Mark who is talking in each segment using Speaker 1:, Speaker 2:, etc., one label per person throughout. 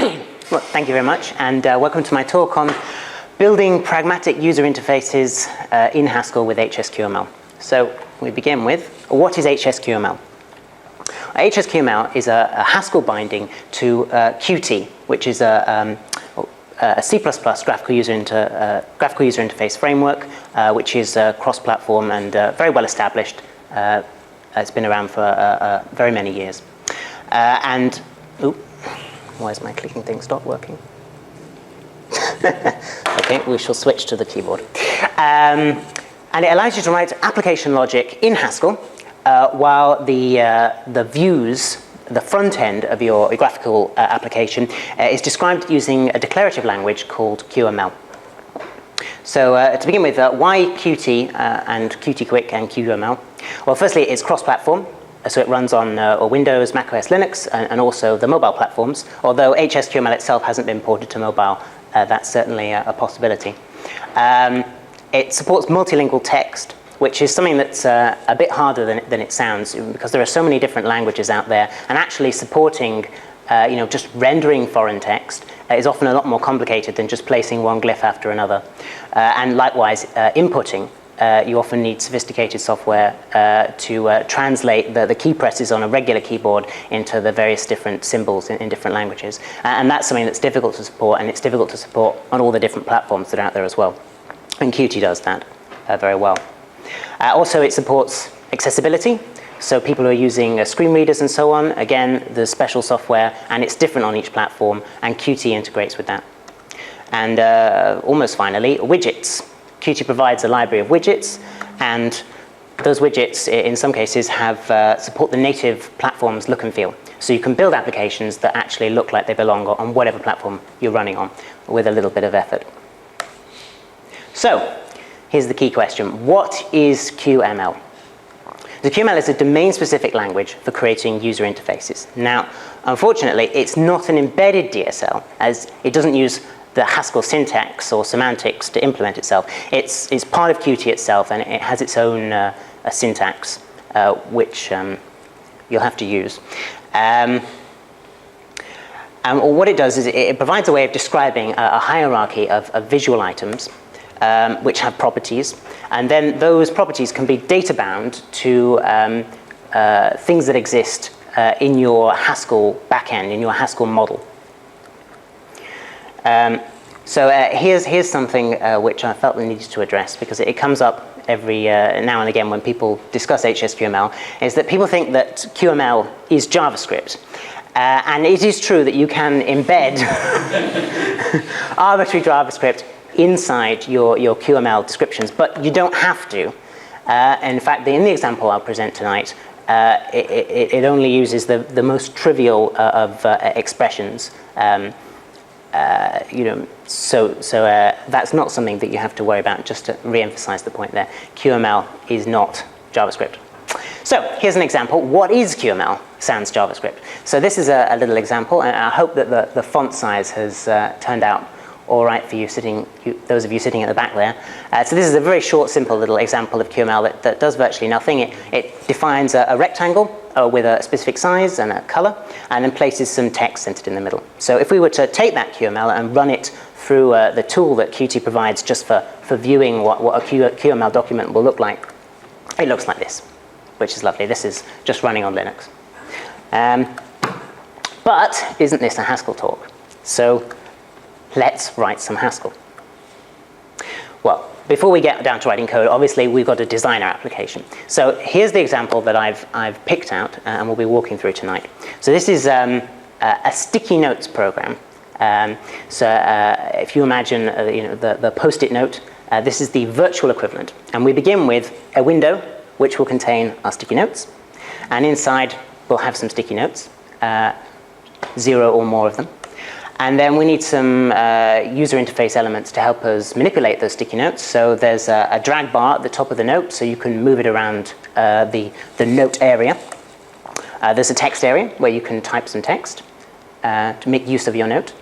Speaker 1: Well, thank you very much, and welcome to my talk on building pragmatic user interfaces in Haskell with HsQML. So we begin with, what is HsQML? HsQML is a Haskell binding to Qt, which is a C++ graphical user interface framework, which is cross-platform and very well established. It's been around for very many years. Why is my clicking thing stop working? Okay, we shall switch to the keyboard. And it allows you to write application logic in Haskell while the views, the front end of your graphical application is described using a declarative language called QML. So to begin with, why Qt and Qt Quick and QML? Well, firstly, it's cross-platform. So it runs on Windows, macOS, Linux, and also the mobile platforms. Although HsQML itself hasn't been ported to mobile, that's certainly a possibility. It supports multilingual text, which is something that's a bit harder than it sounds, because there are so many different languages out there, and actually supporting just rendering foreign text is often a lot more complicated than just placing one glyph after another. And likewise, inputting. You often need sophisticated software to translate the key presses on a regular keyboard into the various different symbols in different languages. And that's something that's difficult to support, and it's difficult to support on all the different platforms that are out there as well. And Qt does that very well. Also, it supports accessibility. So people who are using screen readers and so on, again, there's special software, and it's different on each platform, and Qt integrates with that. And almost finally, widgets. Qt provides a library of widgets, and those widgets, in some cases, support the native platform's look and feel. So you can build applications that actually look like they belong on whatever platform you're running on, with a little bit of effort. So here's the key question. What is QML? The QML is a domain-specific language for creating user interfaces. Now, unfortunately, it's not an embedded DSL, as it doesn't use the Haskell syntax or semantics to implement itself. It's part of Qt itself, and it has its own syntax, which you'll have to use. And what it does is it provides a way of describing a hierarchy of visual items which have properties, and then those properties can be data-bound to things that exist in your Haskell backend, in your Haskell model. So here's something which I felt we needed to address, because it comes up every now and again when people discuss HsQML, is that people think that QML is JavaScript. And it is true that you can embed arbitrary JavaScript inside your QML descriptions, but you don't have to. In fact, in the example I'll present tonight, it only uses the most trivial of expressions. So that's not something that you have to worry about, just to re-emphasize the point there. QML is not JavaScript. So here's an example. What is QML? Sans JavaScript. So this is a little example, and I hope that the font size has turned out all right for you, those of you sitting at the back there. So this is a very short, simple little example of QML that does virtually nothing. It defines a rectangle with a specific size and a color, and then places some text centered in the middle. So if we were to take that QML and run it through the tool that Qt provides just for viewing what a QML document will look like, it looks like this, which is lovely. This is just running on Linux. But isn't this a Haskell talk? So let's write some Haskell. Well, before we get down to writing code, obviously we've got to design our application. So here's the example that I've picked out, and we'll be walking through tonight. So this is a sticky notes program. If you imagine the post-it note, this is the virtual equivalent. And we begin with a window which will contain our sticky notes. And inside we'll have some sticky notes, 0 or more of them. And then we need some user interface elements to help us manipulate those sticky notes. So there's a drag bar at the top of the note, so you can move it around the note area. There's a text area where you can type some text to make use of your note.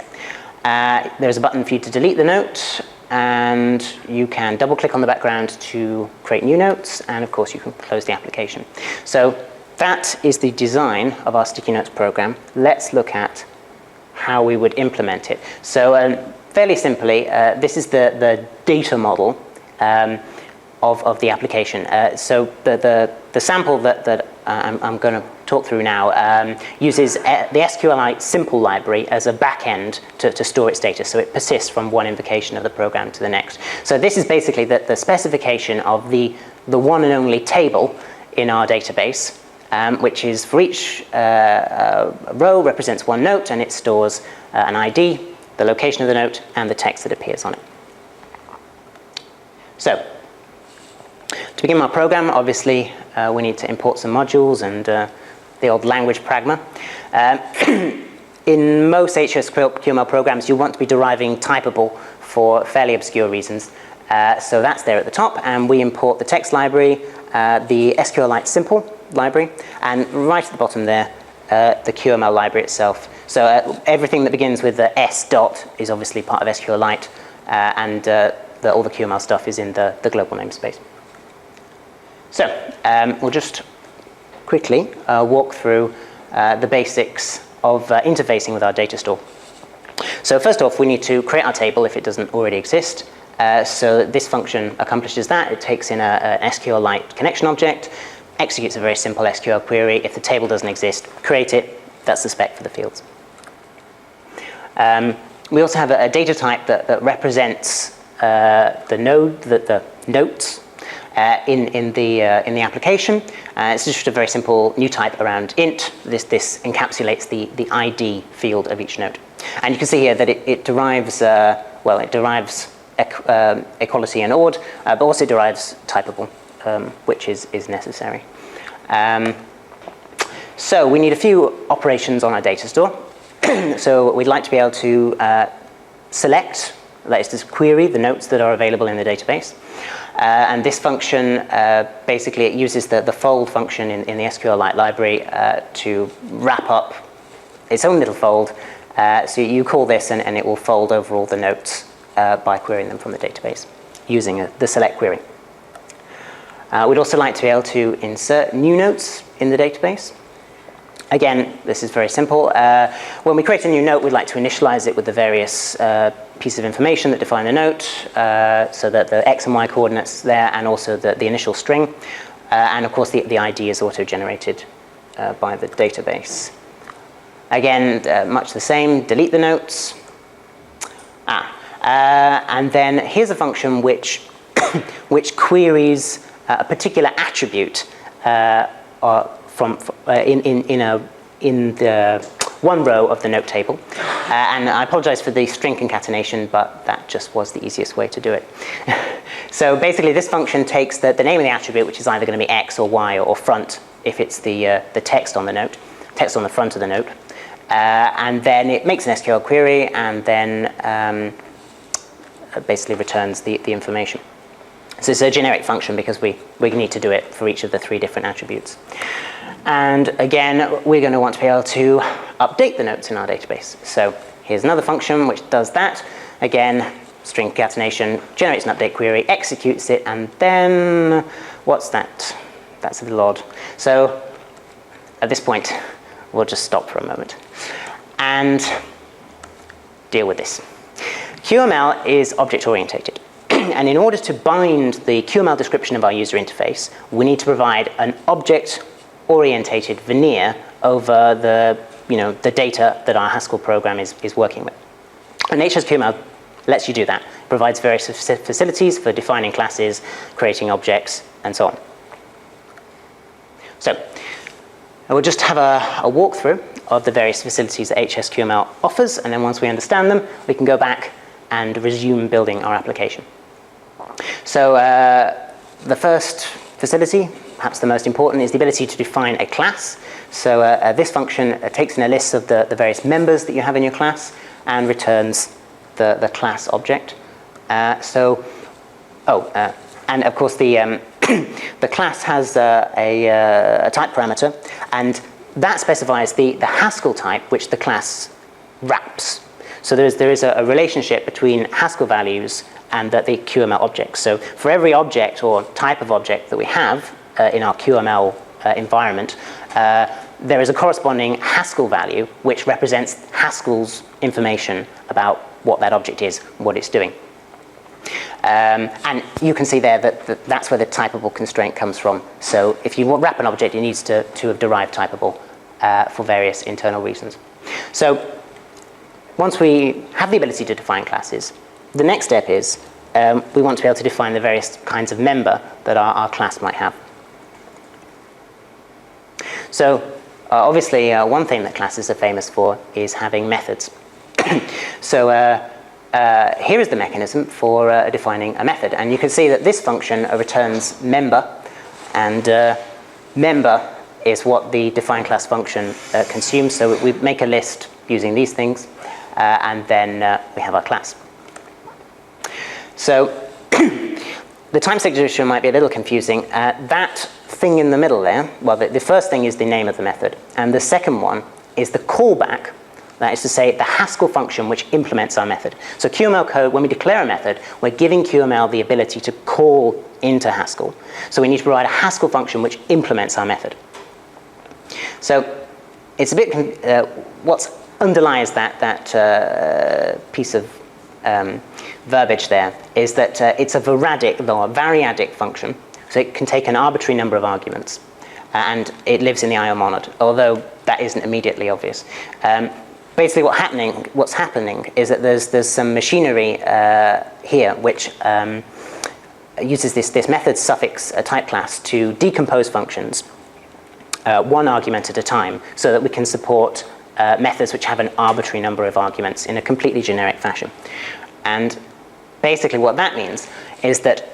Speaker 1: There's a button for you to delete the note, and you can double click on the background to create new notes, and of course you can close the application. So that is the design of our sticky notes program. Let's look at how we would implement it. So fairly simply, this is the data model of the application. So the sample that I'm going to talk through now uses the SQLite simple library as a backend to store its data, so it persists from one invocation of the program to the next. So this is basically the specification of the one and only table in our database, which is for each row represents one note, and it stores an ID, the location of the note, and the text that appears on it. So to begin our program, obviously, we need to import some modules and the old language Pragma. In most HsQML programs, you want to be deriving typable for fairly obscure reasons. So that's there at the top, and we import the text library, the SQLite simple library, and right at the bottom there, the QML library itself. So everything that begins with the S dot is obviously part of SQLite, and all the QML stuff is in the global namespace. So we'll just quickly walk through the basics of interfacing with our data store. So first off, we need to create our table if it doesn't already exist. So this function accomplishes that. It takes in an SQLite connection object, executes a very simple SQL query. If the table doesn't exist, create it. That's the spec for the fields. We also have a data type that represents the notes in the application. It's just a very simple new type around int. This encapsulates the ID field of each note. And you can see here that it derives, it derives equality and odd, but also derives typable, which is necessary. So we need a few operations on our data store. So we'd like to be able to select, that is to query the notes that are available in the database. And this function, basically it uses the fold function in the SQLite library to wrap up its own little fold. So you call this and it will fold over all the notes by querying them from the database using the select query. We'd also like to be able to insert new notes in the database. Again, this is very simple. When we create a new note, we'd like to initialize it with the various pieces of information that define the note, so that the X and Y coordinates there, and also the initial string. And of course, the ID is auto-generated by the database. Again, much the same, delete the notes. And then here's a function which queries a particular attribute in the one row of the note table. And I apologize for the string concatenation, but that just was the easiest way to do it. So basically, this function takes the name of the attribute, which is either going to be X or Y or front, if it's the text on the note, text on the front of the note. And then it makes an SQL query and then basically returns the information. So it's a generic function because we need to do it for each of the 3 different attributes. And again, we're going to want to be able to update the notes in our database. So here's another function which does that. Again, string concatenation, generates an update query, executes it, and then what's that? That's a little odd. So at this point, we'll just stop for a moment and deal with this. QML is object-oriented. And in order to bind the QML description of our user interface, we need to provide an object-oriented veneer over the data that our Haskell program is working with. And HsQML lets you do that. It provides various facilities for defining classes, creating objects, and so on. So we'll just have a walkthrough of the various facilities that HsQML offers, and then once we understand them, we can go back and resume building our application. So the first facility, perhaps the most important, is the ability to define a class. So this function takes in a list of the various members that you have in your class and returns the class object. And of course the class has a type parameter, and that specifies the Haskell type which the class wraps. So there is a relationship between Haskell values and the QML objects. So for every object or type of object that we have in our QML environment, there is a corresponding Haskell value which represents Haskell's information about what that object is, what it's doing. And you can see there that that's where the typable constraint comes from. So if you wrap an object, it needs to have derived typable for various internal reasons. So once we have the ability to define classes, the next step is we want to be able to define the various kinds of member that our class might have. So obviously, one thing that classes are famous for is having methods. So here is the mechanism for defining a method. And you can see that this function returns member, and member is what the define class function consumes. So we make a list using these things, and then we have our class. So the time signature might be a little confusing. That thing in the middle there, well, the first thing is the name of the method, and the second one is the callback. That is to say, the Haskell function which implements our method. So QML code, when we declare a method, we're giving QML the ability to call into Haskell. So we need to provide a Haskell function which implements our method. So it's a bit, what underlies that piece of verbiage there is that it's a variadic function. So it can take an arbitrary number of arguments, and it lives in the IO monad, although that isn't immediately obvious. Basically what's happening is that there's some machinery here which uses this method suffix type class to decompose functions one argument at a time, so that we can support methods which have an arbitrary number of arguments in a completely generic fashion. And basically what that means is that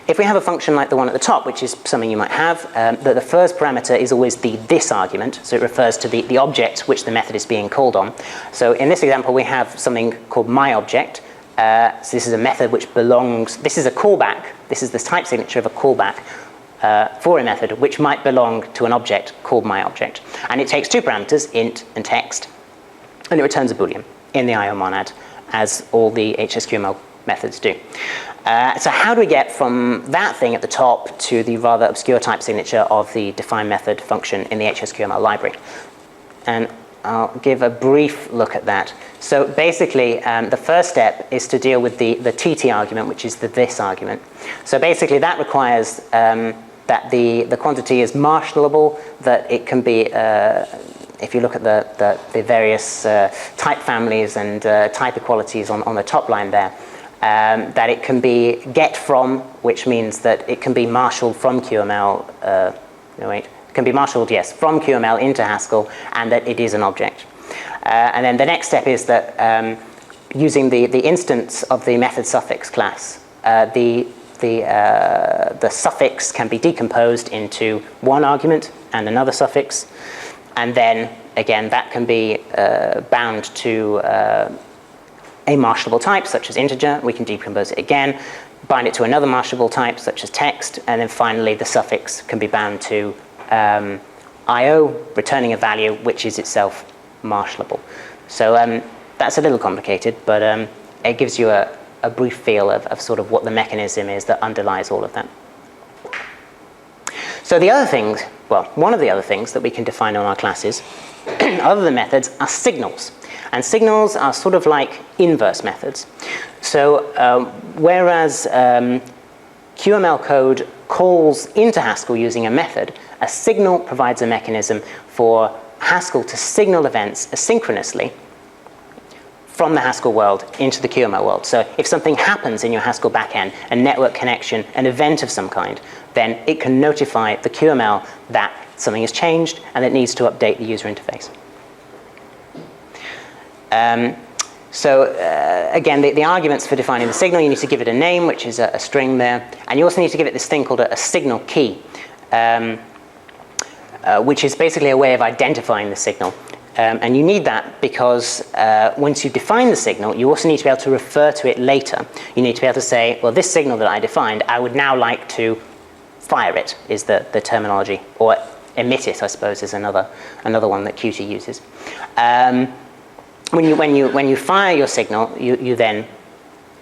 Speaker 1: if we have a function like the one at the top, which is something you might have, that the first parameter is always the this argument, so it refers to the object which the method is being called on. So in this example, we have something called myObject. So this is a method which belongs, this is a callback, this is the type signature of a callback for a method which might belong to an object called myObject. And it takes two parameters, int and text, and it returns a Boolean in the IO monad, as all the HsQML methods do. So how do we get from that thing at the top to the rather obscure type signature of the define method function in the HsQML library? And I'll give a brief look at that. So basically, the first step is to deal with the TT argument, which is the this argument. So basically, that requires that the quantity is marshalable, that it can be, if you look at the various type families and type equalities on the top line there, that it can be get from, which means that it can be marshaled from QML, it can be marshaled, yes, from QML into Haskell, and that it is an object. And then the next step is that using the instance of the method suffix class, the suffix can be decomposed into one argument and another suffix, and then again that can be bound to a marshalable type such as integer. We can decompose it again, bind it to another marshalable type such as text, and then finally the suffix can be bound to IO, returning a value which is itself marshalable. So that's a little complicated, but it gives you a brief feel of sort of what the mechanism is that underlies all of that. So the other things, well, one of the other things that we can define on our classes, other than methods, are signals. And signals are sort of like inverse methods. So whereas QML code calls into Haskell using a method, a signal provides a mechanism for Haskell to signal events asynchronously from the Haskell world into the QML world. So if something happens in your Haskell backend, a network connection, an event of some kind, then it can notify the QML that something has changed and it needs to update the user interface. Again, the arguments for defining the signal, you need to give it a name, which is a string there, and you also need to give it this thing called a signal key, which is basically a way of identifying the signal. And you need that because once you define the signal, you also need to be able to refer to it later. You need to be able to say, well, this signal that I defined, I would now like to fire it, is the terminology, or emit it, I suppose, is another one that Qt uses. When you fire your signal, you then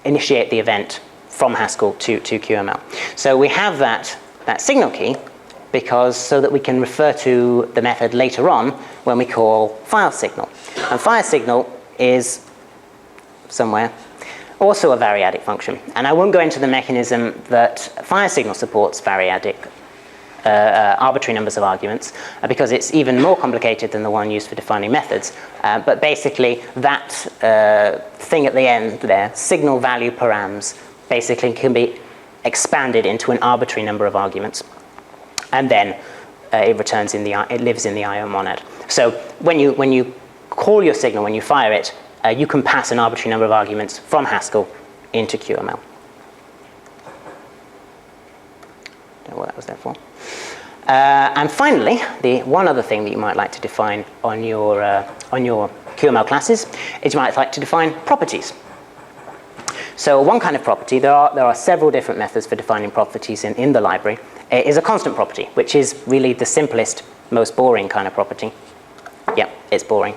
Speaker 1: initiate the event from Haskell to QML. So we have that signal key, because so that we can refer to the method later on when we call file signal. And file signal is somewhere also a variadic function. And I won't go into the mechanism that file signal supports variadic arbitrary numbers of arguments because it's even more complicated than the one used for defining methods. But basically that thing at the end there, signal value params, basically can be expanded into an arbitrary number of arguments. And then it returns it lives in the IO monad. So when you call your signal, when you fire it, you can pass an arbitrary number of arguments from Haskell into QML. Don't know what that was there for. And finally, the one other thing that you might like to define on your QML classes is you might like to define properties. So one kind of property, there are several different methods for defining properties in the library, is a constant property, which is really the simplest, most boring kind of property. Yep, it's boring.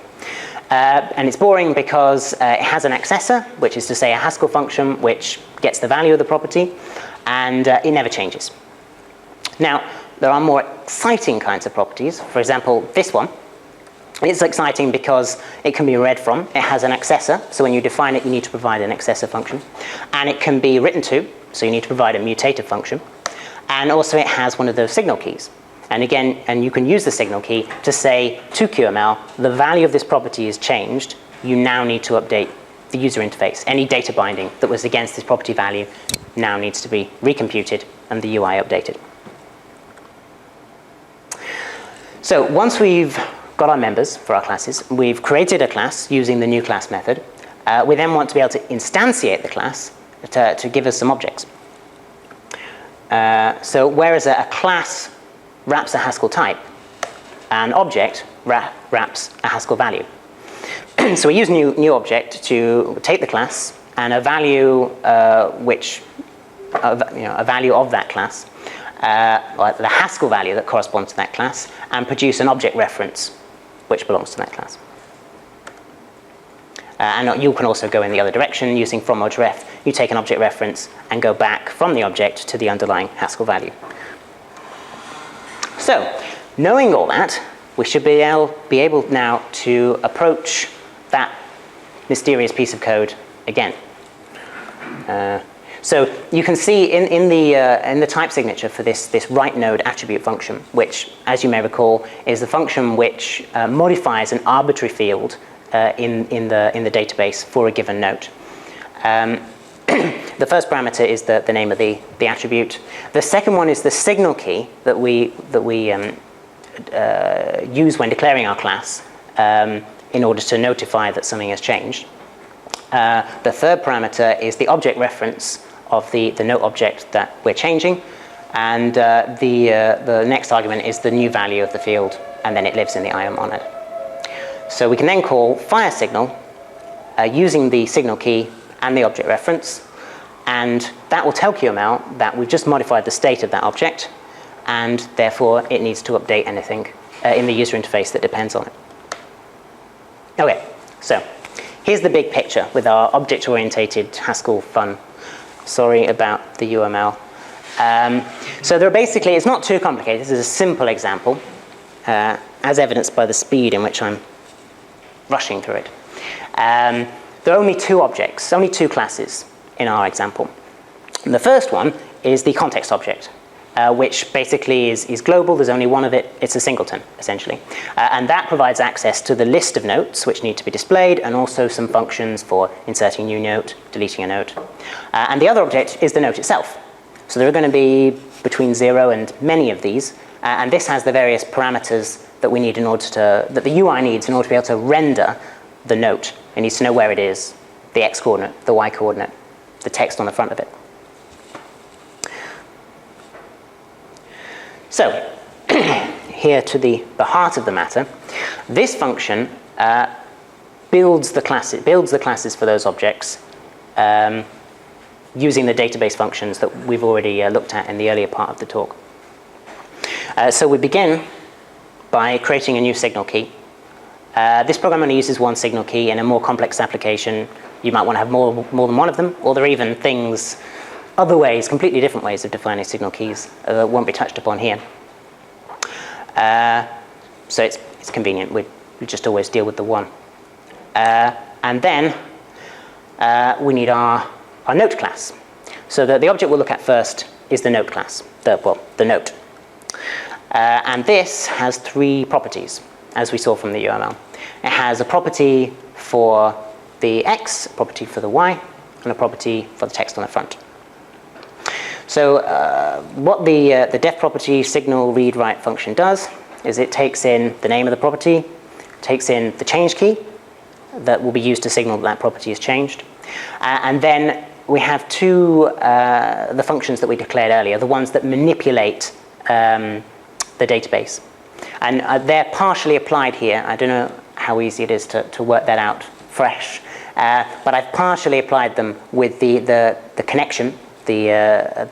Speaker 1: And it's boring because it has an accessor, which is to say a Haskell function which gets the value of the property, and it never changes. Now, there are more exciting kinds of properties. For example, this one. It's exciting because it can be read from. It has an accessor, so when you define it, you need to provide an accessor function. And it can be written to, so you need to provide a mutative function. And also it has one of those signal keys. And again, you can use the signal key to say to QML, the value of this property is changed. You now need to update the user interface. Any data binding that was against this property value now needs to be recomputed and the UI updated. So once we've got our members for our classes, we've created a class using the new class method. We then want to be able to instantiate the class to give us some objects. So whereas a class wraps a Haskell type, an object wraps a Haskell value. So we use new object to take the class and a value a value of that class, like the Haskell value that corresponds to that class, and produce an object reference which belongs to that class. And you can also go in the other direction using from_ref. You take an object reference and go back from the object to the underlying Haskell value. So, knowing all that, we should be able now to approach that mysterious piece of code again. So you can see in the type signature for this write node attribute function, which, as you may recall, is the function which modifies an arbitrary field in the database for a given note. The first parameter is the name of the attribute. The second one is the signal key that we use when declaring our class in order to notify that something has changed. The third parameter is the object reference of the note object that we're changing, and the next argument is the new value of the field, and then it lives in the IO monad. So we can then call fire signal using the signal key and the object reference, and that will tell QML that we've just modified the state of that object, and therefore it needs to update anything in the user interface that depends on it. Okay, so here's the big picture with our object-oriented Haskell fun. Sorry about the UML. So there are basically, it's not too complicated. This is a simple example, as evidenced by the speed in which I'm rushing through it. There are only two objects, only two classes in our example. And the first one is the context object, which basically is global. There's only one of it. It's a singleton, essentially. And that provides access to the list of notes which need to be displayed, and also some functions for inserting a new note, deleting a note. And the other object is the note itself. So there are going to be between 0 and many of these. And this has the various parameters that we need in order to, that the UI needs in order to be able to render the note. It needs to know where it is, the X coordinate, the Y coordinate, the text on the front of it. So, here to the heart of the matter, this function builds the classes for those objects using the database functions that we've already looked at in the earlier part of the talk. So we begin by creating a new signal key. This program only uses one signal key. In a more complex application, you might want to have more than one of them, or there are even other ways, completely different ways of defining signal keys that won't be touched upon here. So it's convenient. We just always deal with the one. And then we need our note class. So the object we'll look at first is the note class, the note. And this has 3 properties, as we saw from the UML. It has a property for the X, a property for the Y, and a property for the text on the front. So what the def property signal read write function does is it takes in the name of the property, takes in the change key that will be used to signal that property is changed, and then we have 2 the functions that we declared earlier, the ones that manipulate the database, and they're partially applied here. I don't know how easy it is to work that out fresh, but I've partially applied them with the connection, the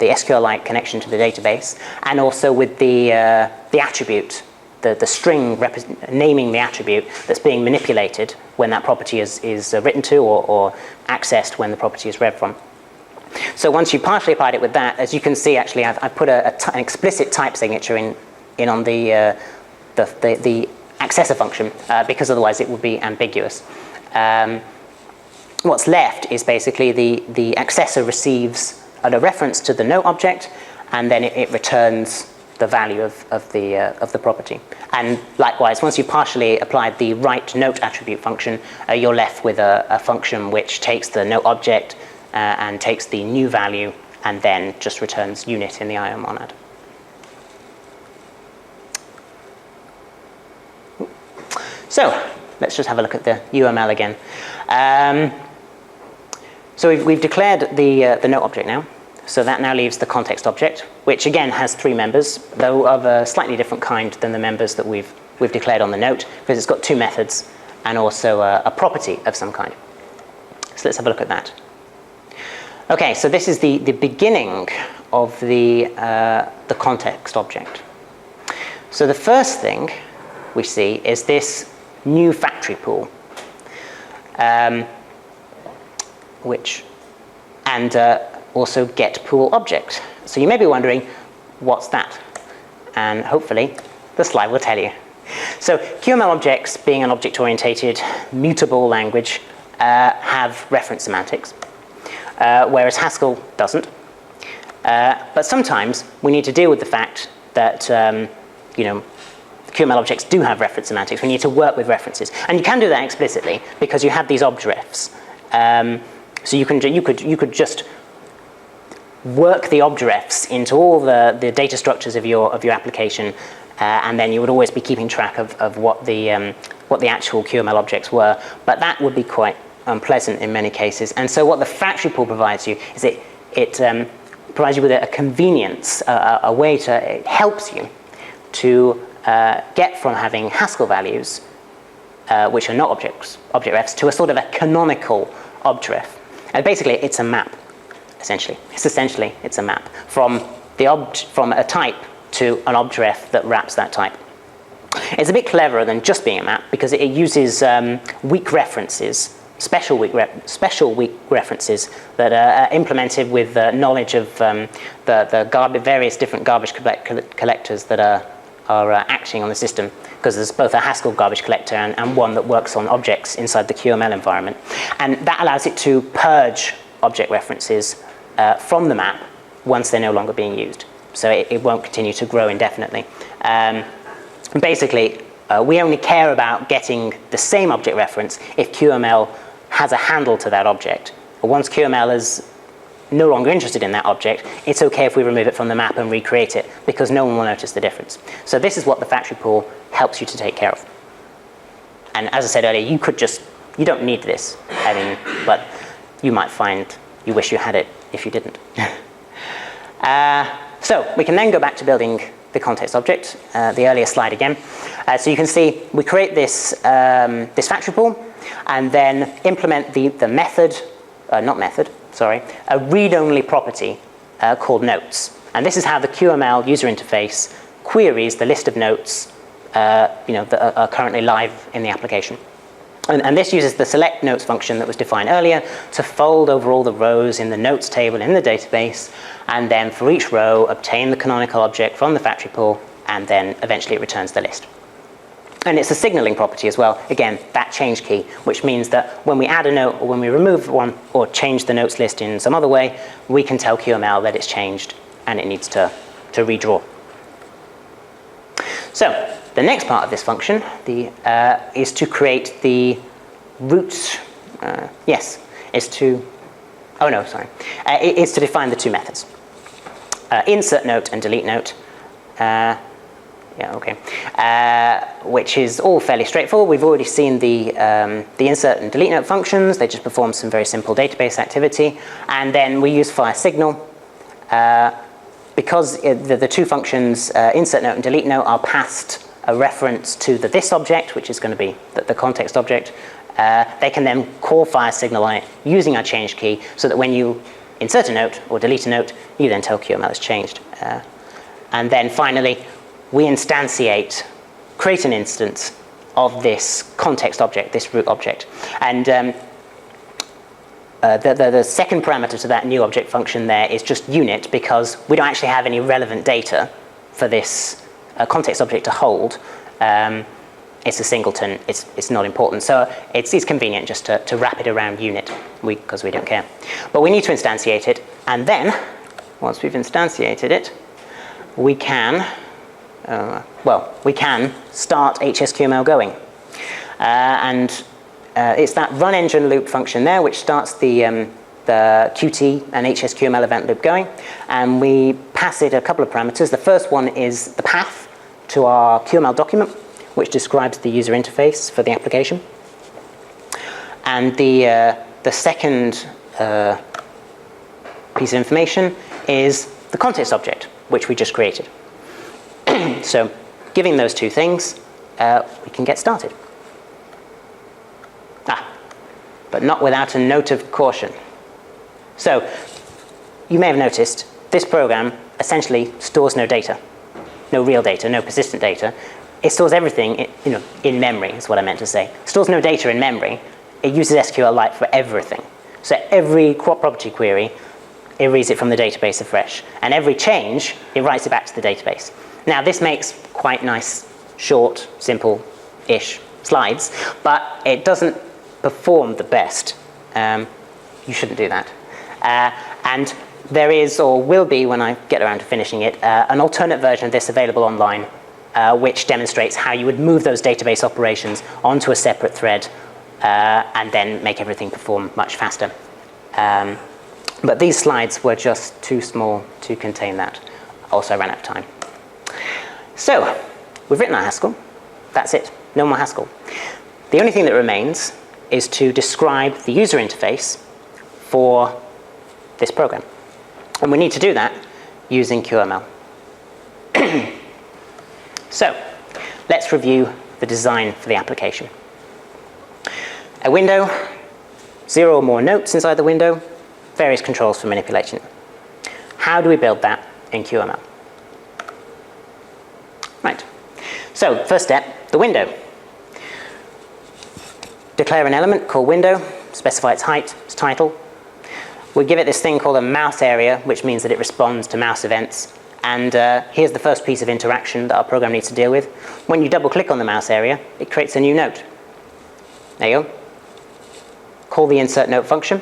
Speaker 1: SQL-like connection to the database, and also with the attribute, the string naming the attribute that's being manipulated when that property is written to or accessed when the property is read from. So once you partially applied it with that, as you can see, actually, I've put an explicit type signature in on the accessor function because otherwise it would be ambiguous. What's left is basically the accessor receives a reference to the note object, and then it returns the value of the property. And likewise, once you partially applied the write note attribute function, you're left with a function which takes the note object and takes the new value and then just returns unit in the IO monad. So let's just have a look at the UML again. So we've declared the note object now. So that now leaves the context object, which again has 3 members, though of a slightly different kind than the members that we've declared on the note, because it's got 2 methods and also a property of some kind. So let's have a look at that. Okay, so this is the beginning of the context object. So the first thing we see is this new factory pool, also get pool object. So you may be wondering, what's that? And hopefully the slide will tell you. So QML objects, being an object-oriented, mutable language, have reference semantics, whereas Haskell doesn't. But sometimes we need to deal with the fact that QML objects do have reference semantics. We need to work with references, and you can do that explicitly because you have these objrefs. So you could just work the objrefs into all the data structures of your application, and then you would always be keeping track of what the actual QML objects were. But that would be quite unpleasant in many cases. And so what the factory pool provides you is it provides you with a convenience, a way it helps you to get from having Haskell values, which are not object refs, to a sort of a canonical objref. And basically, it's a map. Essentially, it's a map from a type to an objref that wraps that type. It's a bit cleverer than just being a map because it uses weak references, special weak references that are implemented with knowledge of the various different garbage collectors that are acting on the system, because there's both a Haskell garbage collector and one that works on objects inside the QML environment. And that allows it to purge object references from the map once they're no longer being used. So it won't continue to grow indefinitely. Basically, we only care about getting the same object reference if QML has a handle to that object. But once QML is no longer interested in that object, it's okay if we remove it from the map and recreate it, because no one will notice the difference. So this is what the factory pool helps you to take care of. And as I said earlier, you don't need this, but you might find you wish you had it if you didn't. So we can then go back to building the context object, the earlier slide again. So you can see we create this factory pool and then implement a read-only property called notes. And this is how the QML user interface queries the list of notes that are currently live in the application. And this uses the select notes function that was defined earlier to fold over all the rows in the notes table in the database, and then for each row obtain the canonical object from the factory pool and then eventually it returns the list. And it's a signaling property as well, again, that change key, which means that when we add a note or when we remove one or change the notes list in some other way, we can tell QML that it's changed and it needs to redraw. So the next part of this function is to create the root, is to define the two methods, insert note and delete note. Which is all fairly straightforward. We've already seen the insert and delete note functions. They just perform some very simple database activity. And then we use fire signal. Because the two functions, insert note and delete note, are passed a reference to the this object, which is going to be the context object, they can then call fire signal on it using our change key, so that when you insert a note or delete a note, you then tell QML it's changed. And then finally, we create an instance of this context object, this root object. And the second parameter to that new object function there is just unit, because we don't actually have any relevant data for this context object to hold. It's a singleton, it's not important. So it's convenient just to wrap it around unit, because we don't care. But we need to instantiate it, and then, once we've instantiated it, we can start HsQML going. It's that run engine loop function there which starts the Qt and HsQML event loop going, and we pass it a couple of parameters. The first one is the path to our QML document, which describes the user interface for the application. And the second piece of information is the context object, which we just created. So, giving those two things, we can get started. But not without a note of caution. So, you may have noticed, this program essentially stores no data. No real data, no persistent data. It stores everything in memory, is what I meant to say. It stores no data in memory. It uses SQLite for everything. So every property query, it reads it from the database afresh. And every change, it writes it back to the database. Now, this makes quite nice, short, simple-ish slides, but it doesn't perform the best. You shouldn't do that. And there is, or will be when I get around to finishing it, an alternate version of this available online, which demonstrates how you would move those database operations onto a separate thread and then make everything perform much faster. But these slides were just too small to contain that. Also, I ran out of time. So, we've written our Haskell. That's it. No more Haskell. The only thing that remains is to describe the user interface for this program. And we need to do that using QML. So, let's review the design for the application. A window, 0 or more notes inside the window, various controls for manipulating it. How do we build that in QML? Right. So, first step, the window. Declare an element called window, specify its height, its title. We give it this thing called a mouse area, which means that it responds to mouse events. And here's the first piece of interaction that our program needs to deal with. When you double click on the mouse area, it creates a new note. There you go. Call the insert note function.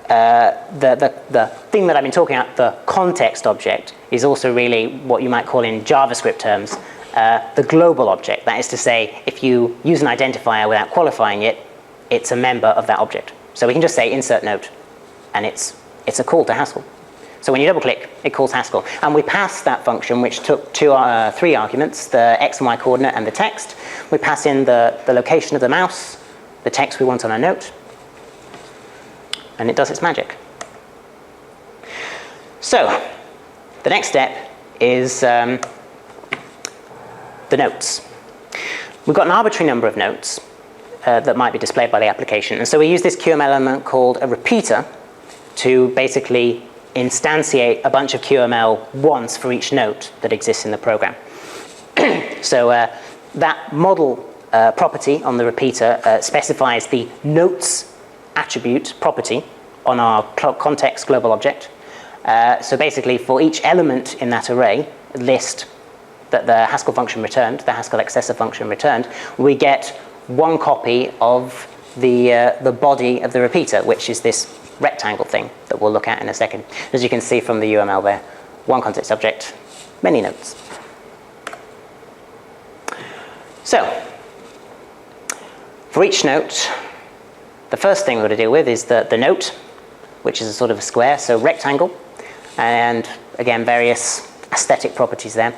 Speaker 1: The thing that I've been talking about, the context object, is also really what you might call in JavaScript terms the global object. That is to say, if you use an identifier without qualifying it, it's a member of that object. So we can just say insert note, and it's a call to Haskell. So when you double click, it calls Haskell. And we pass that function, which took three arguments, the x and y coordinate and the text. We pass in the location of the mouse, the text we want on our note, and it does its magic. So the next step is the notes. We've got an arbitrary number of notes that might be displayed by the application. And so we use this QML element called a repeater to basically instantiate a bunch of QML once for each note that exists in the program. So that model property on the repeater specifies the notes attribute property on our context global object. So basically, for each element in that array, list that the Haskell function returned, the Haskell accessor function returned, we get one copy of the body of the repeater, which is this rectangle thing that we'll look at in a second. As you can see from the UML there, one context object, many notes. So, for each note, the first thing we're going to deal with is the note, which is a sort of a square, so rectangle, and again, various aesthetic properties there.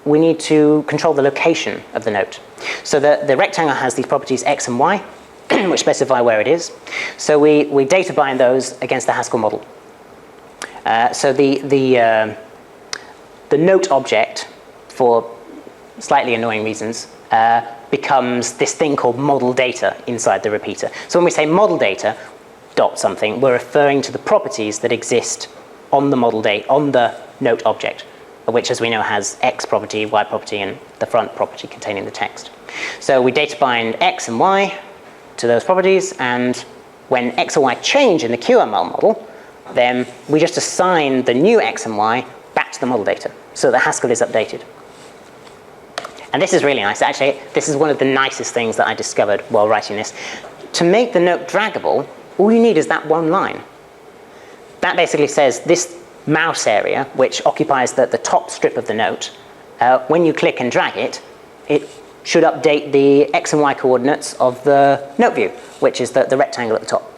Speaker 1: We need to control the location of the note. So the rectangle has these properties x and y, which specify where it is. So we data bind those against the Haskell model. So the note object, for slightly annoying reasons, becomes this thing called model data inside the repeater. So when we say model data dot something, we're referring to the properties that exist on the model data, on the note object, which, as we know, has x property, y property, and the front property containing the text. So we data bind x and y to those properties, and when x or y change in the QML model, then we just assign the new x and y back to the model data, so that Haskell is updated. And this is really nice. Actually, this is one of the nicest things that I discovered while writing this. To make the note draggable, all you need is that one line. That basically says this mouse area, which occupies the top strip of the note, when you click and drag it, it should update the x and y coordinates of the note view, which is the rectangle at the top.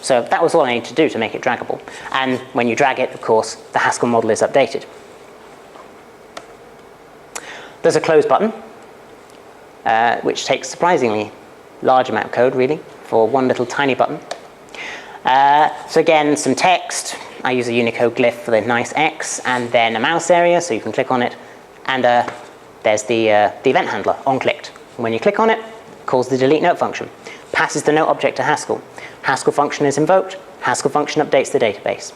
Speaker 1: So that was all I need to do to make it draggable. And when you drag it, of course, the Haskell model is updated. There's a close button, which takes a surprisingly large amount of code, really, for one little tiny button. So again, some text. I use a Unicode glyph for the nice X, and then a mouse area, so you can click on it. And there's the event handler, onClicked. When you click on it, it calls the delete note function, passes the note object to Haskell. Haskell function is invoked. Haskell function updates the database.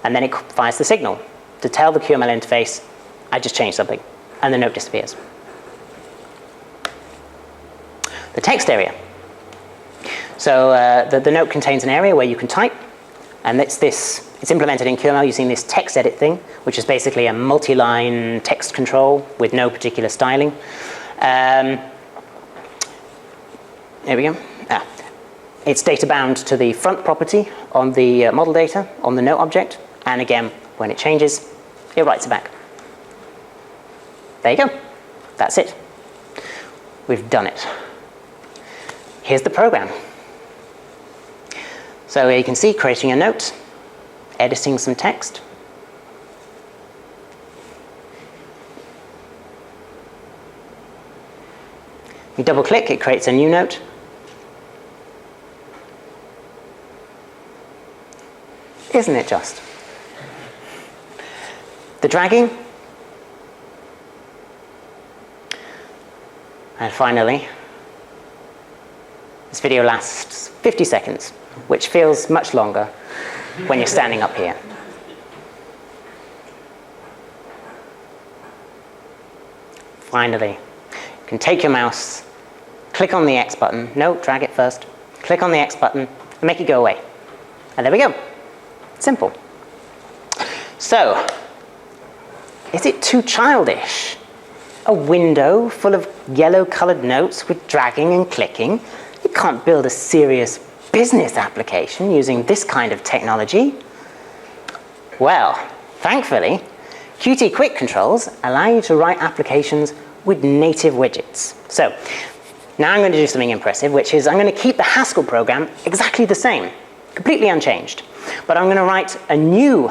Speaker 1: And then it fires the signal to tell the QML interface, I just changed something, and the note disappears. The text area. So the note contains an area where you can type, and it's implemented in QML using this text edit thing, which is basically a multi-line text control with no particular styling. There we go. It's data bound to the front property on the model data, on the note object, and again, when it changes, it writes it back. There you go. That's it. We've done it. Here's the program. So you can see creating a note, editing some text. You double click, it creates a new note. Isn't it just? The dragging. And finally, this video lasts 50 seconds, which feels much longer when you're standing up here. Finally, you can take your mouse, click on the X button. No, drag it first. Click on the X button and make it go away. And there we go. Simple. So, is it too childish? A window full of yellow-colored notes with dragging and clicking? You can't build a serious business application using this kind of technology. Well, thankfully, Qt Quick Controls allow you to write applications with native widgets. So, now I'm going to do something impressive, which is I'm going to keep the Haskell program exactly the same, completely unchanged. But I'm going to write a new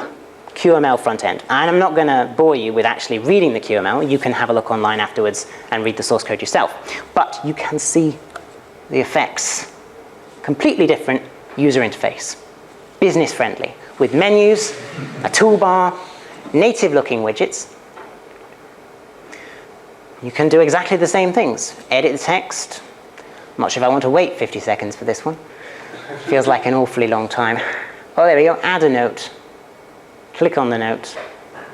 Speaker 1: QML front-end. And I'm not going to bore you with actually reading the QML. You can have a look online afterwards and read the source code yourself. But you can see the effects. Completely different user interface. Business friendly, with menus, a toolbar, native looking widgets. You can do exactly the same things. Edit the text. I'm not sure if I want to wait 50 seconds for this one. Feels like an awfully long time. Oh, there we go. Add a note. Click on the note.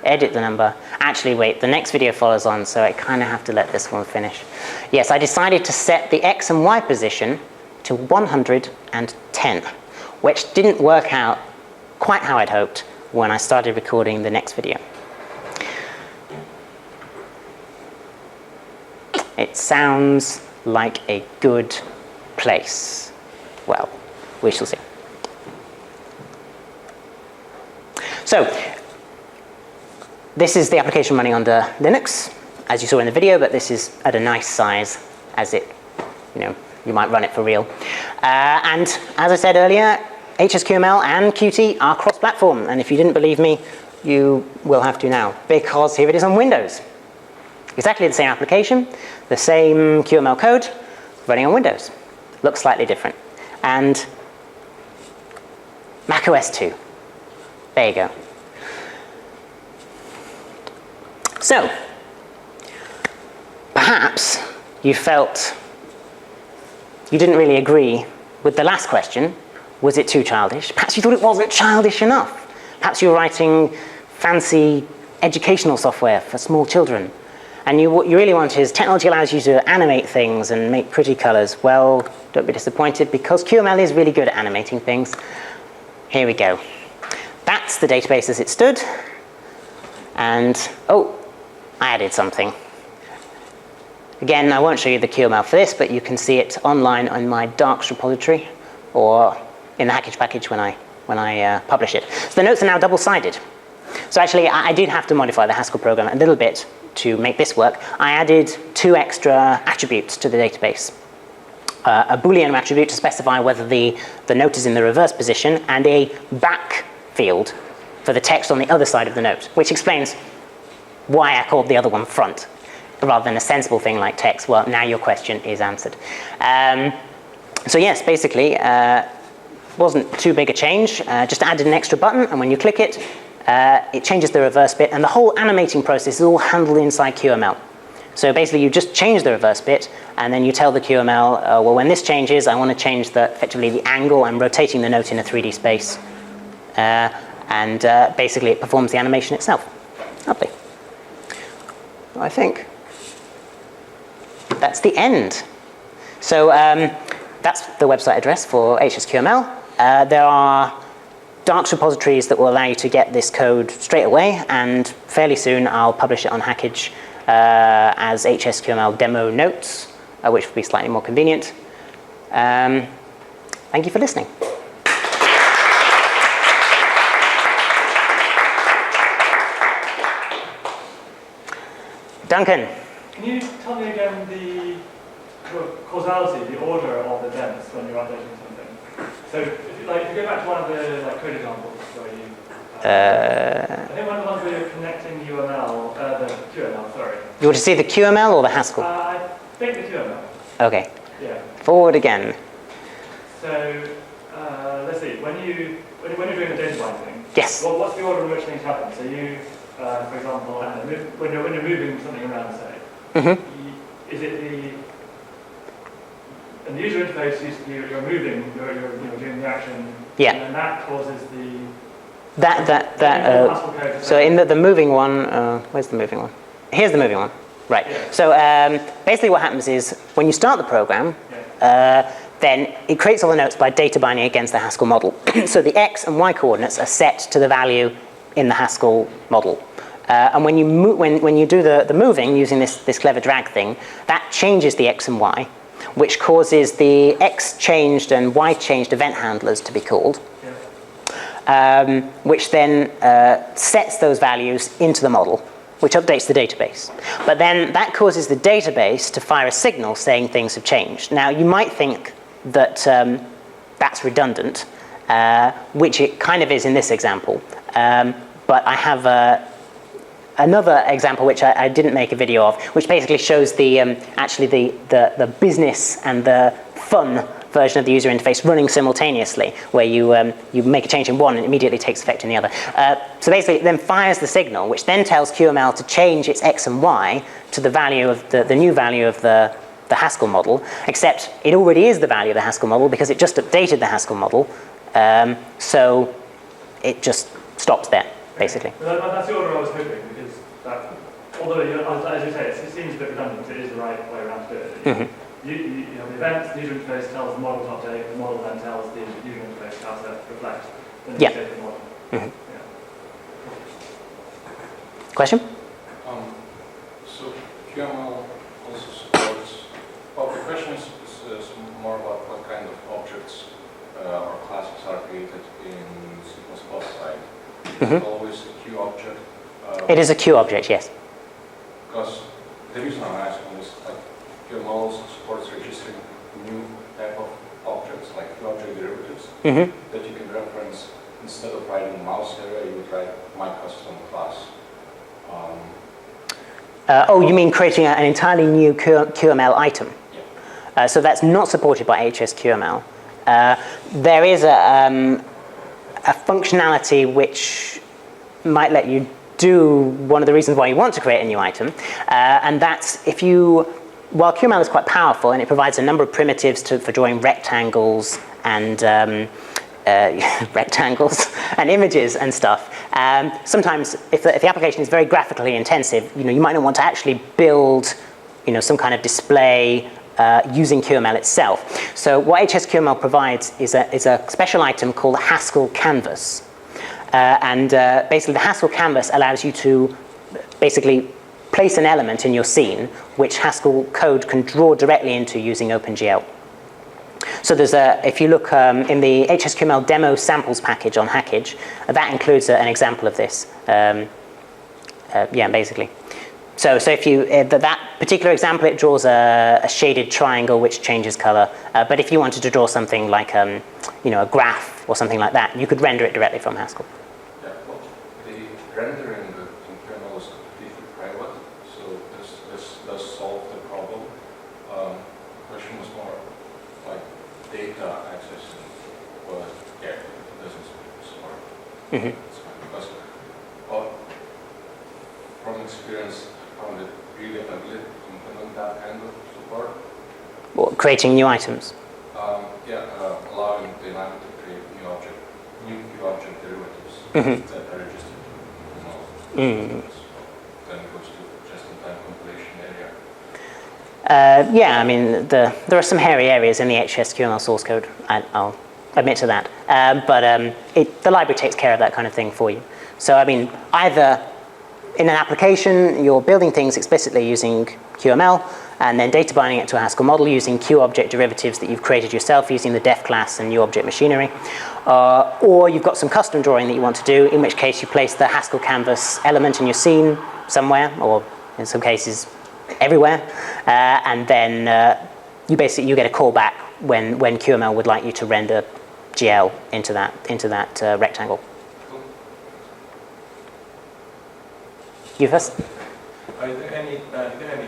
Speaker 1: Edit the number. Actually, wait. The next video follows on, so I kind of have to let this one finish. Yes, I decided to set the X and Y position to 110, which didn't work out quite how I'd hoped when I started recording the next video. It sounds like a good place. Well, we shall see. So, this is the application running under Linux, as you saw in the video, but this is at a nice size, as it, you might run it for real. And as I said earlier, HsQML and Qt are cross-platform, and if you didn't believe me, you will have to now, because here it is on Windows. Exactly the same application, the same QML code, running on Windows. Looks slightly different. And macOS 2. There you go. So, perhaps you felt you didn't really agree with the last question. Was it too childish? Perhaps you thought it wasn't childish enough. Perhaps you were writing fancy educational software for small children. And what you really want is technology allows you to animate things and make pretty colors. Well, don't be disappointed, because QML is really good at animating things. Here we go. That's the database as it stood. And, oh, I added something. Again, I won't show you the QML for this, but you can see it online on my Darks repository, or in the Hackage package when I publish it. So the notes are now double-sided. So actually, I did have to modify the Haskell program a little bit to make this work. I added 2 extra attributes to the database. A Boolean attribute to specify whether the note is in the reverse position, and a back field for the text on the other side of the note, which explains why I called the other one front, rather than a sensible thing like text. Well, now your question is answered. So yes, basically, wasn't too big a change. Just added an extra button, and when you click it, it changes the reverse bit, and the whole animating process is all handled inside QML. So basically, you just change the reverse bit, and then you tell the QML, well, when this changes, I want to change effectively the angle. I'm rotating the note in a 3D space. And basically, it performs the animation itself. Lovely. I think that's the end. So that's the website address for HsQML. There are Darks repositories that will allow you to get this code straight away, and fairly soon I'll publish it on Hackage as HsQML demo notes, which will be slightly more convenient. Thank you for listening. Duncan.
Speaker 2: Can you tell me again the causality, the order of the events when you're updating something? So if you go back to one of the code examples where you... I think one of the ones where you're connecting UML, the QML, sorry.
Speaker 1: You want to see the QML or the Haskell?
Speaker 2: I think the QML.
Speaker 1: Okay.
Speaker 2: Yeah.
Speaker 1: Forward again.
Speaker 2: So let's see, when you're doing the data binding,
Speaker 1: yes.
Speaker 2: What's the order in which things happen? So you, for example, when you're moving something around, say, is it in the user interface, you're moving, you're doing the action,
Speaker 1: yeah.
Speaker 2: And that causes the...
Speaker 1: So in the moving one, where's the moving one? Here's the moving one. Right.
Speaker 2: Yeah.
Speaker 1: So basically what happens is when you start the program, then it creates all the notes by data binding against the Haskell model. So the x and y coordinates are set to the value in the Haskell model. And when you do the moving using this clever drag thing, that changes the x and y, which causes the x changed and y changed event handlers to be called, which then sets those values into the model, which updates the database. But then that causes the database to fire a signal saying things have changed. Now, you might think that that's redundant, which it kind of is in this example. But I have another example which I didn't make a video of, which basically shows actually the business and the fun version of the user interface running simultaneously, where you make a change in one and it immediately takes effect in the other. So basically, it then fires the signal, which then tells QML to change its x and y to the value of the new value of the Haskell model, except it already is the value of the Haskell model because it just updated the Haskell model. So it just stops there, basically.
Speaker 2: That's the order I was hoping, because although, as you say, it seems a bit redundant, it is the right way around to do it.
Speaker 1: Mm-hmm.
Speaker 2: You have the event, the user interface tells the model to update, the model then tells the user interface how to reflect the new state of the model.
Speaker 1: Mm-hmm. Question?
Speaker 3: So QML also supports, well, the question is more about what kind of objects or classes are created in C++ side. Is it always a Q object?
Speaker 1: It is a Q object, yes.
Speaker 3: Because the reason I'm asking is like QML also supports registering new type of objects, like Q object derivatives, that you can reference. Instead of writing mouse area, you would write my custom class.
Speaker 1: Oh, you mean creating an entirely new QML item?
Speaker 3: Yeah.
Speaker 1: So that's not supported by HsQML. There is a functionality which might let you do one of the reasons why you want to create a new item, and that's while QML is quite powerful and it provides a number of primitives for drawing rectangles and rectangles and images and stuff. Sometimes, if the application is very graphically intensive, you might not want to actually build, some kind of display using QML itself. So what HsQML provides is a special item called Haskell Canvas, and basically the Haskell Canvas allows you to basically place an element in your scene which Haskell code can draw directly into using OpenGL. So if you look in the HsQML demo samples package on Hackage, that includes an example of this. Basically. So if that particular example, it draws a shaded triangle which changes color. But if you wanted to draw something like a graph or something like that, you could render it directly from Haskell.
Speaker 3: Yeah, well, the rendering in QML is completely private, so this does solve the problem. The question was more like data accessing, but yeah, it doesn't support. It's fine because, from experience, I found it really ugly to implement that kind of support.
Speaker 1: Or creating new items.
Speaker 3: Allowing the environment to create new Q object derivatives that are registered to then it goes to just-in-time compilation area.
Speaker 1: There are some hairy areas in the HsQML source code. I'll admit to that. But the library takes care of that kind of thing for you. So, either in an application, you're building things explicitly using QML, and then data binding it to a Haskell model using Q object derivatives that you've created yourself using the def class and new object machinery. Or you've got some custom drawing that you want to do, in which case you place the Haskell canvas element in your scene somewhere, or in some cases everywhere, and then you get a callback when QML would like you to render GL into that rectangle. You first?
Speaker 4: Is there any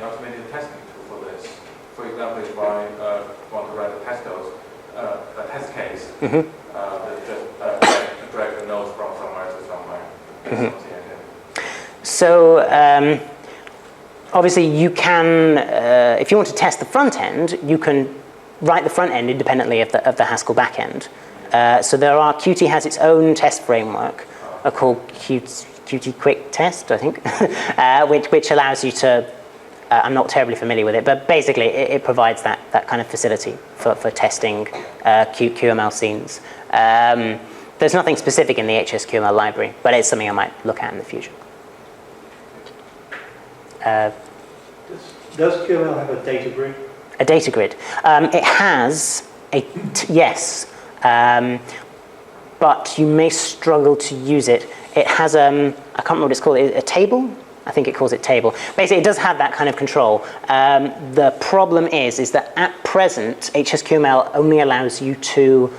Speaker 4: automated testing tool for this? For example, if I want to write a test case, just drag the nodes from somewhere to somewhere.
Speaker 1: So obviously you can, if you want to test the front end, you can write the front end independently of the Haskell backend. So Qt has its own test framework called Qt Quick Test, I think, which allows you to, I'm not terribly familiar with it, but basically it provides that kind of facility for testing QML scenes. There's nothing specific in the HsQML library, but it's something I might look at in the future.
Speaker 5: Does QML have a data grid?
Speaker 1: A data grid. It has yes, but you may struggle to use it. It has, I can't remember what it's called, a table? I think it calls it table. Basically, it does have that kind of control. The problem is that at present, HsQML only allows you to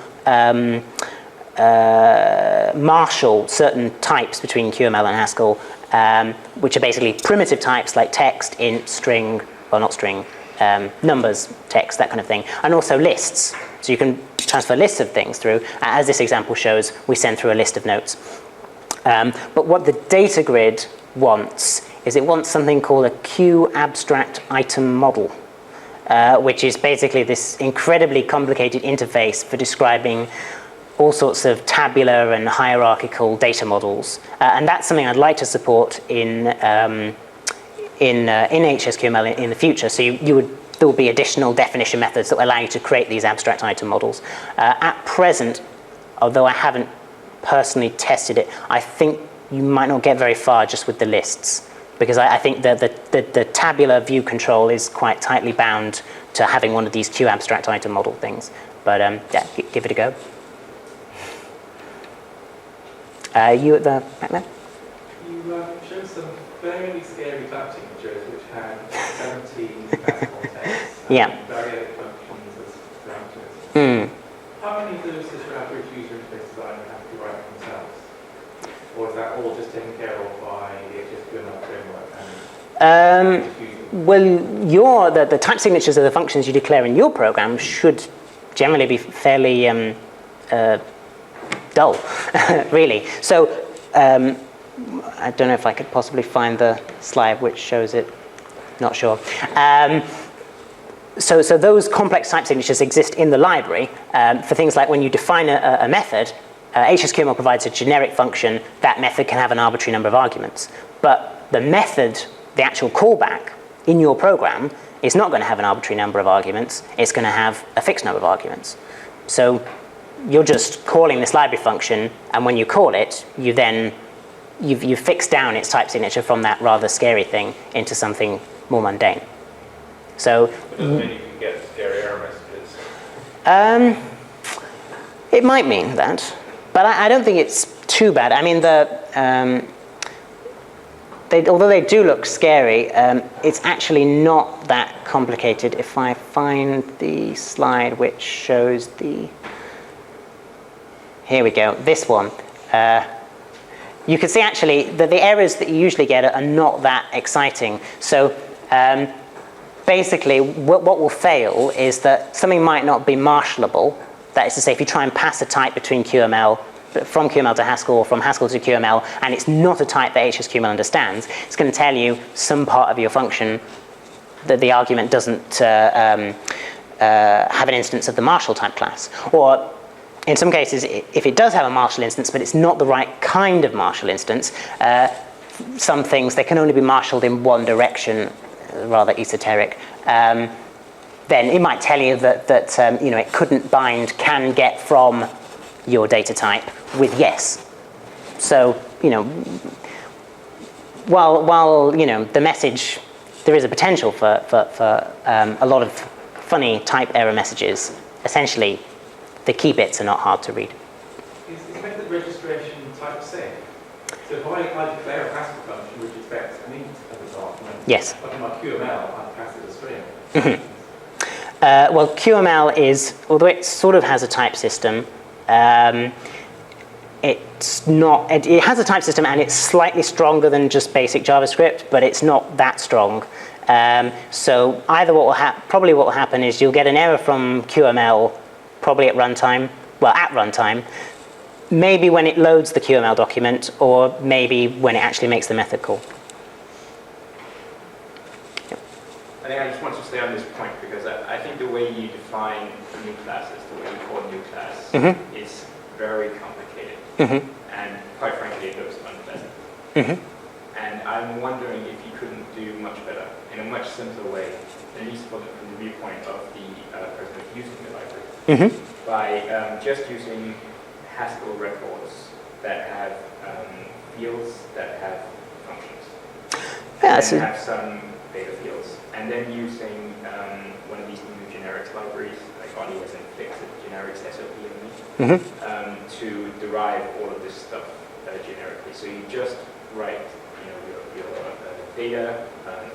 Speaker 1: marshal certain types between QML and Haskell, which are basically primitive types like text, int, string, well, not string, numbers, text, that kind of thing, and also lists. So you can transfer lists of things through. As this example shows, we send through a list of notes. But what the data grid wants is it wants something called a Q abstract item model, which is basically this incredibly complicated interface for describing all sorts of tabular and hierarchical data models. And that's something I'd like to support in HsQML in the future. So there will be additional definition methods that will allow you to create these abstract item models. At present, although I haven't personally tested it, I think you might not get very far just with the lists. because I think that the tabular view control is quite tightly bound to having one of these QAbstract item model things. But yeah, give it a go. You at the back there?
Speaker 4: You showed some fairly scary type signatures which had 17 Haskell tests
Speaker 1: Yeah.
Speaker 4: and various functions as parameters.
Speaker 1: Mm.
Speaker 4: How many of those does your average user interface designer have to write themselves? Or is that all just taken care of by the HSQML framework?
Speaker 1: Well, the type signatures of the functions you declare in your program should generally be fairly dull, really. So I don't know if I could possibly find the slide which shows it. Not sure. So those complex type signatures exist in the library for things like when you define a method. HsQML provides a generic function. That method can have an arbitrary number of arguments. But the method, the actual callback in your program, is not going to have an arbitrary number of arguments. It's going to have a fixed number of arguments. So you're just calling this library function, and when you call it, you've fixed down its type signature from that rather scary thing into something more mundane. So
Speaker 4: It doesn't mean you can get scary error messages.
Speaker 1: It might mean that, but I don't think it's too bad. I mean, although they do look scary, it's actually not that complicated. If I find the slide which shows the... Here we go, this one. You can see actually that the errors that you usually get are not that exciting. So basically, what will fail is that something might not be marshalable. That is to say, if you try and pass a type between QML, from QML to Haskell, or from Haskell to QML, and it's not a type that HsQML understands, it's going to tell you some part of your function that the argument doesn't have an instance of the Marshall type class. Or in some cases, if it does have a Marshall instance, but it's not the right kind of Marshall instance, some things, they can only be marshaled in one direction, rather esoteric. Then it might tell you that it couldn't bind can get from your data type with yes. So while the message, there is a potential for a lot of funny type error messages. Essentially, the key bits are not hard to read.
Speaker 4: Is method registration type safe? So if I declare a Haskell function which expects an int as its argument,
Speaker 1: Yes.
Speaker 4: but in my QML I pass it a string.
Speaker 1: Well, QML is, although it sort of has a type system, it has a type system and it's slightly stronger than just basic JavaScript, but it's not that strong. So either probably what will happen is you'll get an error from QML probably at runtime, maybe when it loads the QML document, or maybe when it actually makes the method call.
Speaker 5: I think I just want to stay on this point because I think the way you define new classes, the way you call a new class, is very complicated. And quite frankly, it looks unpleasant. And I'm wondering if you couldn't do much better, in a much simpler way, at least from the viewpoint of the person who's using the library, by just using Haskell records that have fields that have functions.
Speaker 1: Yeah,
Speaker 5: and have some data fields. And then using one of these new generics libraries, like Audios and Fix, generics SOP to derive all of this stuff generically. So you just write, your data,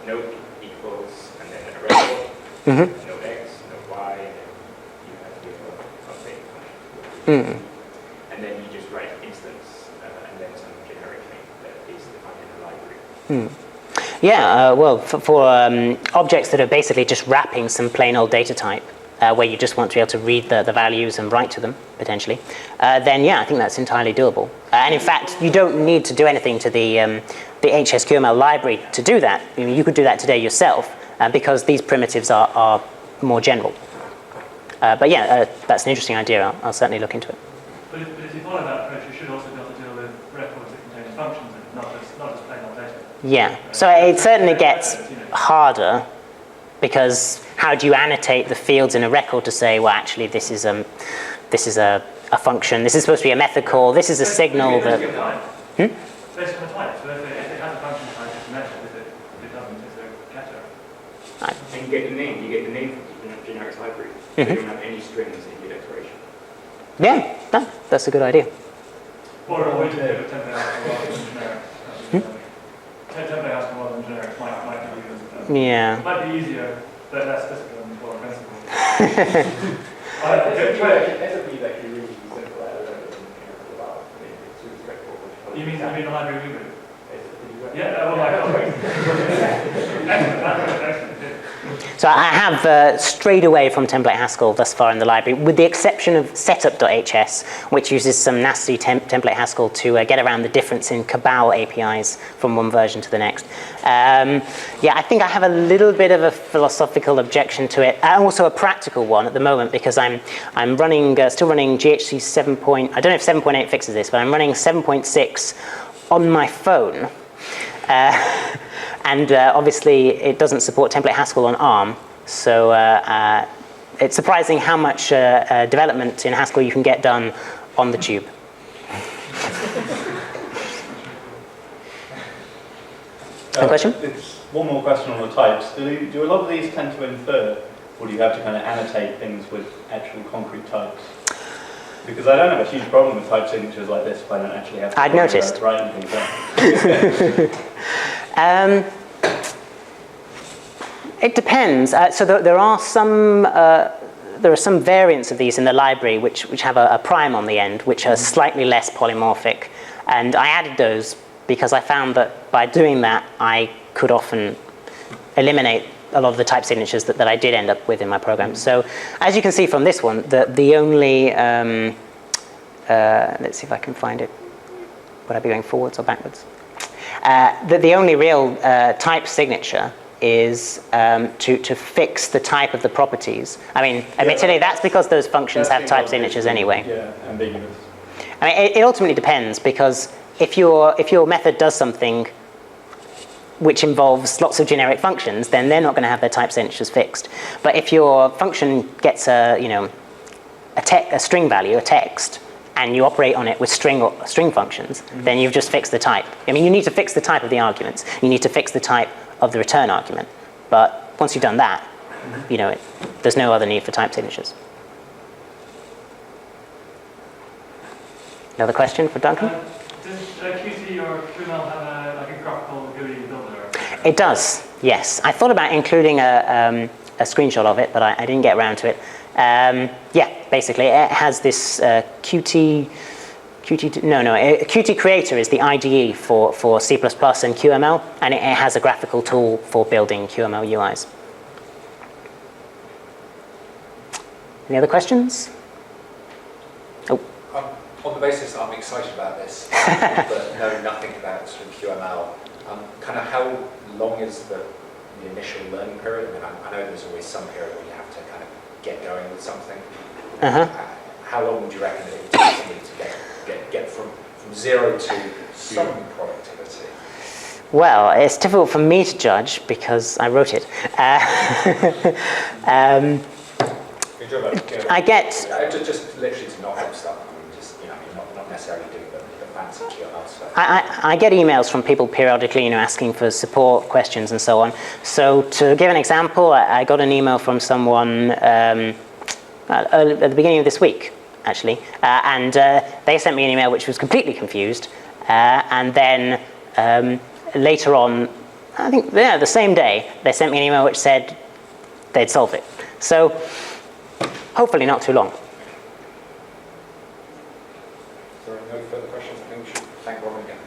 Speaker 5: node equals, and then a record, node x, node y, and then you have your update function. And then you just write instance, and then some generic thing that is defined in the library.
Speaker 1: Yeah, well, for objects that are basically just wrapping some plain old data type, where you just want to be able to read the values and write to them, potentially, then yeah, I think that's entirely doable. And in fact, you don't need to do anything to the HsQML library to do that. I mean, you could do that today yourself, because these primitives are more general. But yeah, that's an interesting idea. I'll certainly look into it.
Speaker 2: But if you follow that approach, you should also be able to deal with records that contain functions and not just plain old data.
Speaker 1: Yeah, so it certainly gets harder, because how do you annotate the fields in a record to say, well, actually, this is a function, this is supposed to be a method call, this is a signal that...
Speaker 2: Based on the type. So if it has a function type, it's a method. If
Speaker 5: get the name. You get the name from the generics library. So you don't have any strings in your declaration.
Speaker 1: Yeah, that's a good idea.
Speaker 2: Or a way to do a template Haskell rather than generic. Template Haskell rather than generic might be used.
Speaker 1: Yeah.
Speaker 2: It might be easier, but less physical and more expensive.
Speaker 5: SOP is actually really simple. I don't know about it's really straightforward.
Speaker 2: You mean the library we read?
Speaker 5: SOP,
Speaker 2: Yeah, well, excellent.
Speaker 1: So I have strayed away from template Haskell thus far in the library, with the exception of setup.hs, which uses some nasty template Haskell to get around the difference in Cabal APIs from one version to the next. Yeah, I think I have a little bit of a philosophical objection to it, and also a practical one at the moment, because I'm running still running GHC 7. I don't know if 7.8 fixes this, but I'm running 7.6 on my phone. And obviously it doesn't support template Haskell on ARM, so it's surprising how much development in Haskell you can get done on the tube. A question?
Speaker 6: It's one more question on the types. Do a lot of these tend to infer, or do you have to kind of annotate things with actual concrete types? Because I don't have a huge problem with type signatures like this if I don't actually have to
Speaker 1: I'd noticed.
Speaker 6: write things down.
Speaker 1: It depends. So there are some variants of these in the library which have a prime on the end, which are slightly less polymorphic, and I added those because I found that by doing that I could often eliminate a lot of the type signatures that I did end up with in my program. So as you can see from this one, the only let's see if I can find it. Would I be going forwards or backwards? The only real type signature is to fix the type of the properties. I mean, admittedly, that's because those functions have type signatures anyway.
Speaker 6: Yeah, ambiguous.
Speaker 1: I mean, it ultimately depends, because if your method does something which involves lots of generic functions, then they're not going to have their type signatures fixed. But if your function gets a string value, a text, and you operate on it with string functions, then you've just fixed the type. I mean, you need to fix the type of the arguments. You need to fix the type of the return argument. But once you've done that, there's no other need for type signatures. Another question for Duncan?
Speaker 2: Does Qt or QML have a graphical GUI builder?
Speaker 1: It does, yes. I thought about including a screenshot of it, but I didn't get around to it. Yeah, basically, it has this Qt Creator is the IDE for C++ and QML, and it has a graphical tool for building QML UIs. Any other questions? Oh.
Speaker 7: On the basis that I'm excited about this, but know nothing about sort of QML, kind of how long is the initial learning period? I mean, I know there's always some period where you have to kind of get going with something. How long would you reckon it would take somebody to get from zero to some productivity?
Speaker 1: Well, it's difficult for me to judge because I wrote it. I get
Speaker 7: just literally to not help stuff. I mean, just not necessarily doing the fancy QML stuff.
Speaker 1: I get emails from people periodically, asking for support questions and so on. So to give an example, I got an email from someone at the beginning of this week, actually, and they sent me an email which was completely confused, and then later on, I think the same day, they sent me an email which said they'd solved it. So hopefully not too long.
Speaker 7: If there are no further questions, I think we should thank Robin again.